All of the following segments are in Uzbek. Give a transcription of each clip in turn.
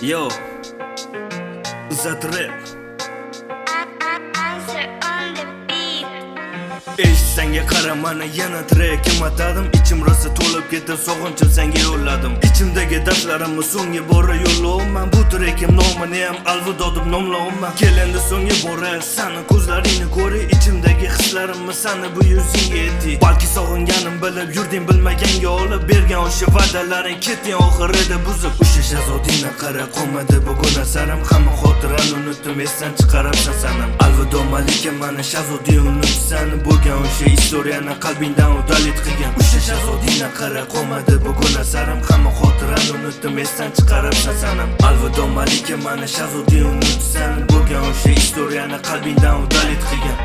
Yo, Zatrep. Senga qaramani yana track kim atadim. Ichim rosa to'lib ketdi, sog'inchim senga yo'lladim. Ichimdagi dardlarimni so'ngga bora yo'llayman. Bu trackim nomini ham alvido deb nomlayman. Kel endi so'ngga bora, sani ko'zlaringni ko'ray. Ichimdagi hislarimni sani bu yuzingga aytay. Balki sog'inganim bilib yurding, bilmaganga olib bergan o'sha va'dalaring ketding oxirida buzib. O'sha shahzodingni qara, qolmadi bugun asarim. Hamma xotirani unutdim, esdan chiqaribsan sanim. Alvido malika, mana shahzoding unutsan. Bo'lgan o'sha istoriyani qalbingdan udalit qilgan. O'sha shahzodingni qara, qolmadi bugun asarim. Hamma xotirani unutdim, esdan chiqaribsan sanim. Alvido malika, mana shahzoding unutsan. Bo'lgan o'sha istoriyani qalbingdan udalit qilgan.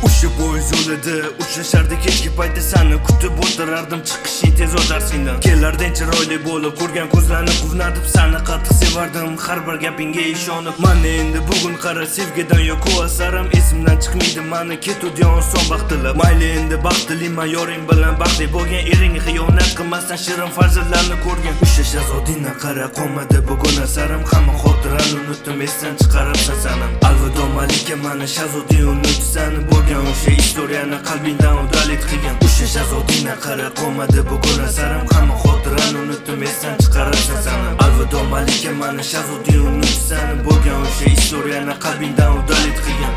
O'sha poyezd yo'lida uchrashardi kechki paytda, sani kutib o'tirardim chiqishing tez odarsingdan. Kelarding chiroyli bo'lib, ko'rgan ko'zlarni quvnatib, sani qattiq sevardim har bir gapingga ishonib. Mana endi bugun qara, sevgidan yo'q asarim. Esimdan chiqmaydi mani ketuvdigan oson baxtlar. Mayli endi baxtliman yoring bilan baxtli bo'lgan. Ering xiyonat qilmasdan shirin farzandlarni ko'rgan. O'sha shahzodingni qara, qolmadi bugun asarim. Hamma xotirani unutdim, esdan chiqaribsan sanim. Alvido malika, mana shahzoding unutsan. Bo'lgan o'sha istoriyani qalbingdan udalit qilgan. O'sha shahzodingni qara, qolmadi bugun asarim. Hamma xotirani unutdim, esdan chiqaribsan sanim. Alvido malika, mana shahzoding unutsan. Bo'lgan o'sha istoriyani qalbingdan udalit qilgan.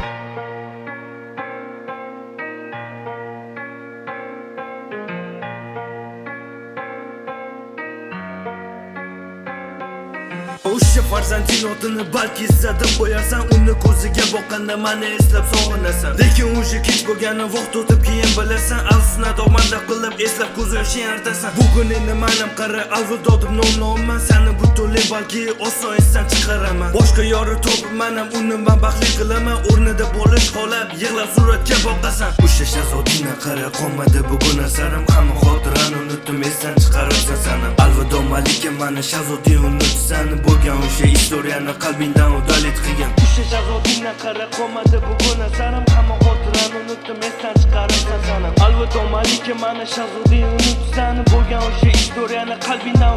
O'sha farzanding otini balki izladib qo'yarsan. Uni ko'ziga boqqanda mani eslab sog'inasan. Lekin o'sha kech bo'lgani vaqt o'tib keyin bilasan. Afsusnat omanda qilib eslab ko'z yoshing artasan. Bugun endi ma'lum qara, alvido deb nomlayman. Sani butunlay balki oson esdan chiqaraman. Boshqa yori topib manam uni men baxtli qilaman. O'rnida bo'lish qolab yig'lab suratga boqasan. O'sha shahzodingni qara, qolmadi bugun asarim. Hamma xotirani unutdim, esdan chiqaribsan sanim. Alvido malika, mana shahzoding unutsan. Bo'lgan o'sha istoriyani qalbingdan udalit qilgan. O'sha shahzodingni qara, qolmadi bugun asarim. Hamma xotirani unutdim, esdan chiqaribsan sanim. Alvido malika, mana shahzoding unutsan. Bo'lgan o'sha istoriyani qalbingdan